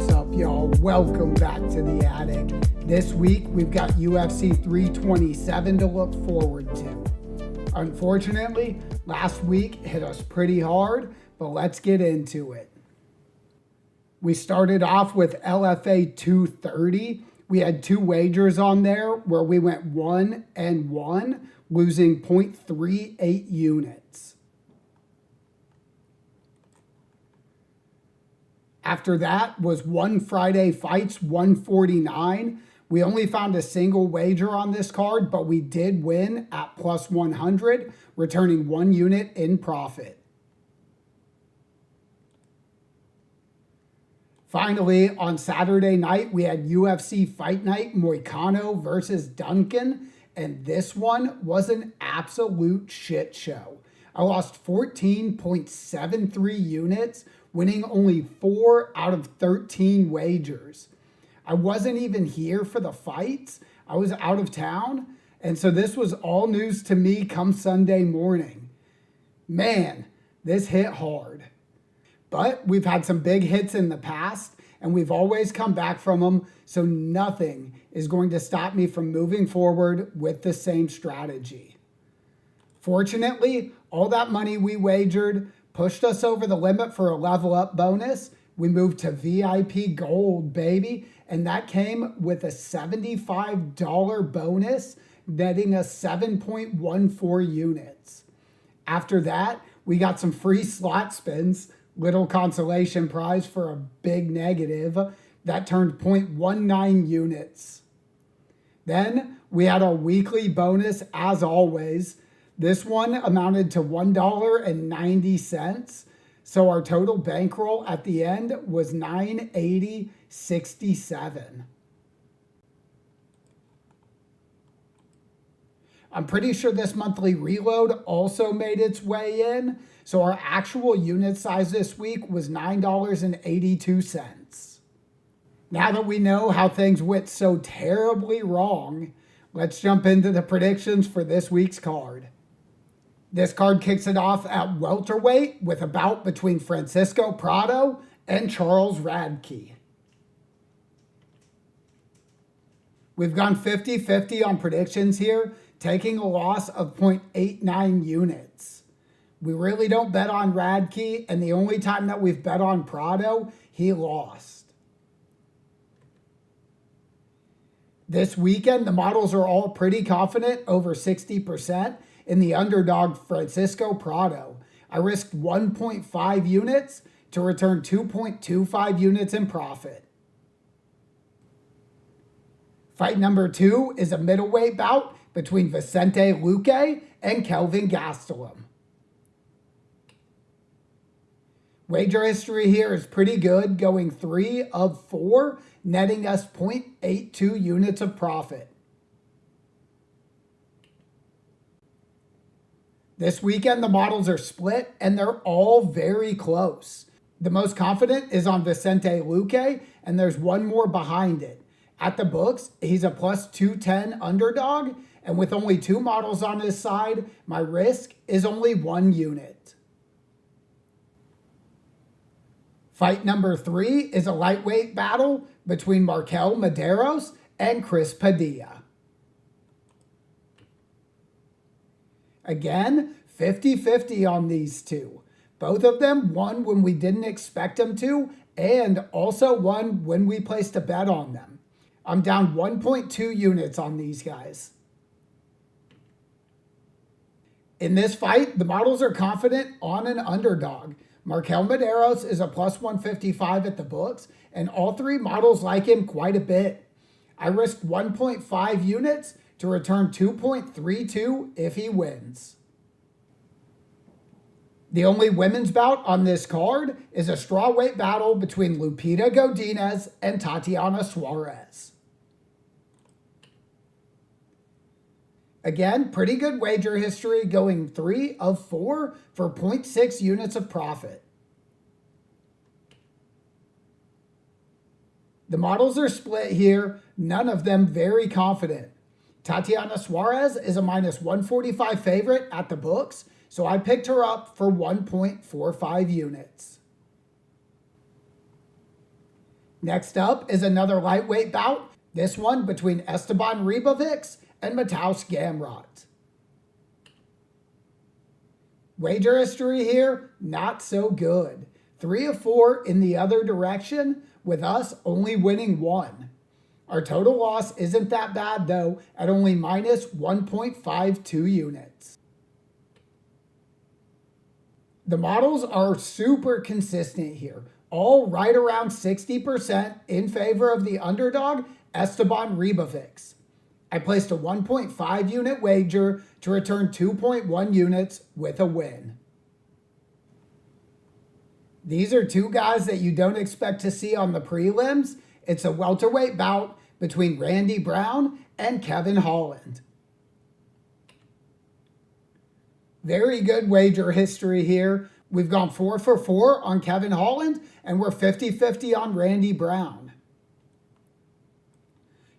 What's up, y'all? Welcome back to the attic. This week, we've got UFC 327 to look forward to. Unfortunately, last week hit us pretty hard, but let's get into it. We started off with LFA 230. We had two wagers on there where we went 1-1, losing 0.38 units. After that was One Friday Fights 149. We only found a single wager on this card, but we did win at plus 100, returning 1 unit in profit. Finally, on Saturday night, we had UFC Fight Night Moicano versus Duncan, and this one was an absolute shit show. I lost 14.73 units, winning only 4 out of 13 wagers. I wasn't even here for the fights. I was out of town, and so this was all news to me come Sunday morning. Man, this hit hard. But we've had some big hits in the past, and we've always come back from them, so nothing is going to stop me from moving forward with the same strategy. Fortunately, all that money we wagered pushed us over the limit for a level up bonus. We moved to VIP Gold, baby, and that came with a $75 bonus, netting us 7.14 units. After that, we got some free slot spins, little consolation prize for a big negative that turned 0.19 units. Then we had our weekly bonus as always. This one amounted to $1.90. So our total bankroll at the end was $980.67. I'm pretty sure this monthly reload also made its way in. So our actual unit size this week was $9.82. Now that we know how things went so terribly wrong, let's jump into the predictions for this week's card. This card kicks it off at welterweight with a bout between Francisco Prado and Charles Radke. We've gone 50-50 on predictions here, taking a loss of 0.89 units. We really don't bet on Radke, and the only time that we've bet on Prado, he lost. This weekend, the models are all pretty confident, over 60%, in the underdog Francisco Prado. I risked 1.5 units to return 2.25 units in profit. Fight number 2 is a middleweight bout between Vicente Luque and Kelvin Gastelum. Wager history here is pretty good, going 3 of 4, netting us 0.82 units of profit. This weekend, the models are split, and they're all very close. The most confident is on Vicente Luque, and there's one more behind it. At the books, he's a plus 210 underdog, and with only 2 models on his side, my risk is only 1 unit. Fight number 3 is a lightweight battle between Markel Medeiros and Chris Padilla. Again, 50-50 on these two. Both of them won when we didn't expect them to, and also won when we placed a bet on them. I'm down 1.2 units on these guys. In this fight, the models are confident on an underdog. Markel Medeiros is a plus 155 at the books, and all 3 models like him quite a bit. I risked 1.5 units to return 2.32 if he wins. The only women's bout on this card is a strawweight battle between Lupita Godinez and Tatiana Suarez. Again, pretty good wager history, going 3 of 4 for 0.6 units of profit. The models are split here, none of them very confident. Tatiana Suarez is a minus 145 favorite at the books, so I picked her up for 1.45 units. Next up is another lightweight bout, this one between Esteban Ribovics and Mateusz Gamrot. Wager history here, not so good. 3 of 4 in the other direction, with us only winning 1. Our total loss isn't that bad though, at only minus 1.52 units. The models are super consistent here, all right around 60% in favor of the underdog, Esteban Ribovics. I placed a 1.5 unit wager to return 2.1 units with a win. These are two guys that you don't expect to see on the prelims. It's a welterweight bout between Randy Brown and Kevin Holland. Very good wager history here. We've gone 4 for 4 on Kevin Holland, and we're 50-50 on Randy Brown.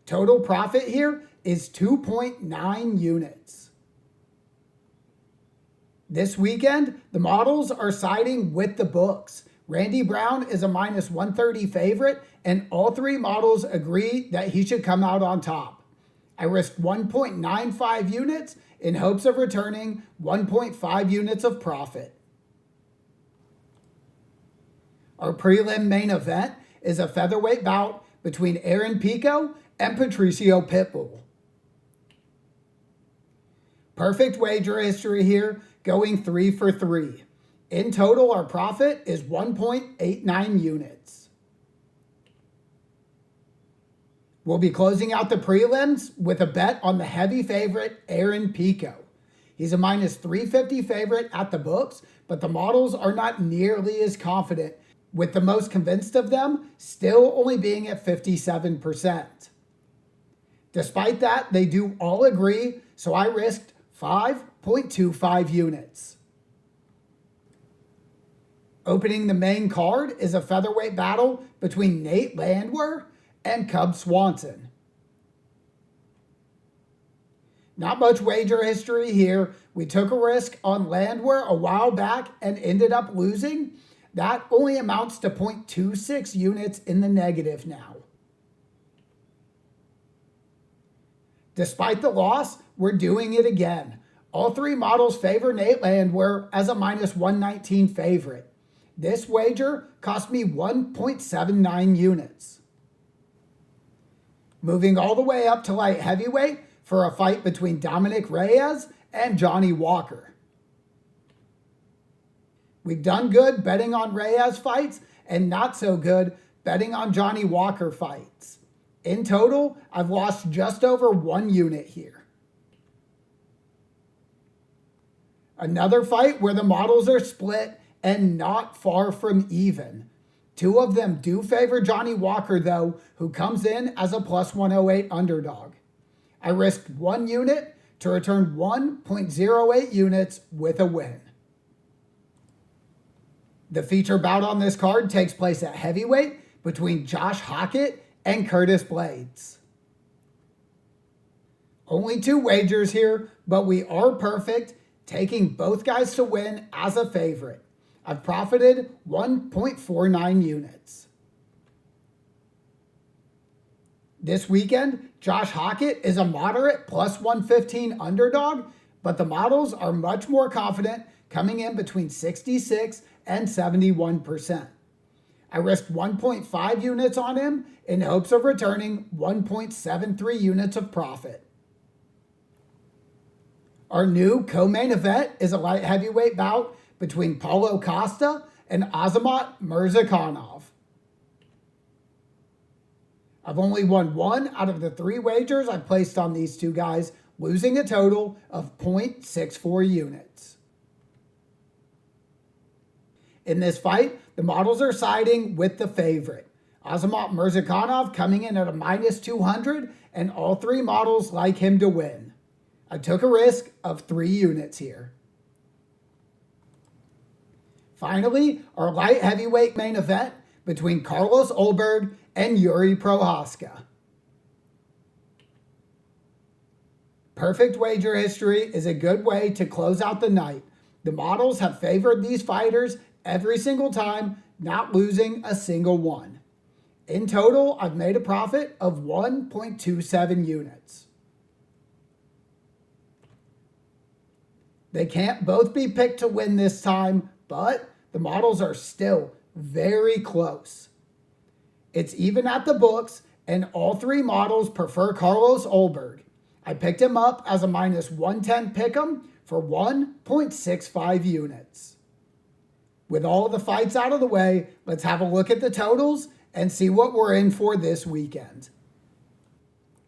Total profit here is 2.9 units. This weekend, the models are siding with the books. Randy Brown is a minus 130 favorite, and all 3 models agree that he should come out on top. I risked 1.95 units in hopes of returning 1.5 units of profit. Our prelim main event is a featherweight bout between Aaron Pico and Patricio Pitbull. Perfect wager history here, going 3 for 3. In total, our profit is 1.89 units. We'll be closing out the prelims with a bet on the heavy favorite, Aaron Pico. He's a minus 350 favorite at the books, but the models are not nearly as confident, with the most convinced of them still only being at 57%. Despite that, they do all agree, so I risked 5.25 units. Opening the main card is a featherweight battle between Nate Landwehr and Cub Swanson. Not much wager history here. We took a risk on Landwehr a while back and ended up losing. That only amounts to 0.26 units in the negative now. Despite the loss, we're doing it again. All 3 models favor Nate Landwehr as a minus 119 favorite. This wager cost me 1.79 units. Moving all the way up to light heavyweight for a fight between Dominic Reyes and Johnny Walker. We've done good betting on Reyes fights and not so good betting on Johnny Walker fights. In total, I've lost just over 1 unit here. Another fight where the models are split and not far from even. 2 of them do favor Johnny Walker though, who comes in as a plus 108 underdog. I risked 1 unit to return 1.08 units with a win. The feature bout on this card takes place at heavyweight between Josh Hockett and Curtis Blades. Only 2 wagers here, but we are perfect, taking both guys to win as a favorite. I've profited 1.49 units. This weekend, Josh Hockett is a moderate plus 115 underdog, but the models are much more confident, coming in between 66 and 71%. I risked 1.5 units on him in hopes of returning 1.73 units of profit. Our new co-main event is a light heavyweight bout between Paulo Costa and Azamat Murzakanov. I've only won 1 out of the 3 wagers I've placed on these 2 guys, losing a total of 0.64 units. In this fight, the models are siding with the favorite. Azamat Murzakanov coming in at a minus 200, and all 3 models like him to win. I took a risk of 3 units here. Finally, our light heavyweight main event between Carlos Ulberg and Yuri Prohaska. Perfect wager history is a good way to close out the night. The models have favored these fighters every single time, not losing a single one. In total, I've made a profit of 1.27 units. They can't both be picked to win this time, but the models are still very close. It's even at the books, and all three models prefer Carlos Ulberg. I picked him up as a minus 110 pick'em for 1.65 units. With all the fights out of the way, let's have a look at the totals and see what we're in for this weekend.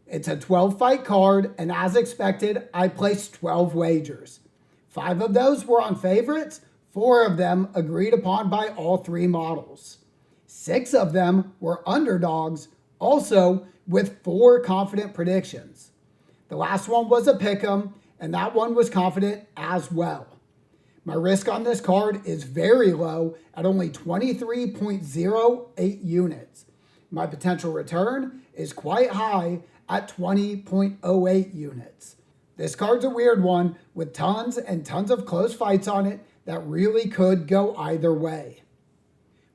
It's a 12-fight card, and as expected, I placed 12 wagers. 5 of those were on favorites, 4 of them agreed upon by all 3 models. 6 of them were underdogs, also with 4 confident predictions. The last one was a pick'em, and that one was confident as well. My risk on this card is very low at only 23.08 units. My potential return is quite high at 20.08 units. This card's a weird one with tons and tons of close fights on it that really could go either way.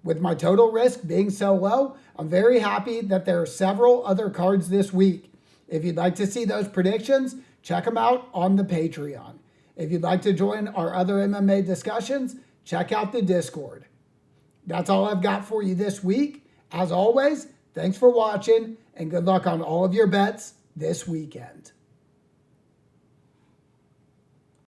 With my total risk being so low, I'm very happy that there are several other cards this week. If you'd like to see those predictions, check them out on the Patreon. If you'd like to join our other MMA discussions, check out the Discord. That's all I've got for you this week. As always, thanks for watching and good luck on all of your bets this weekend.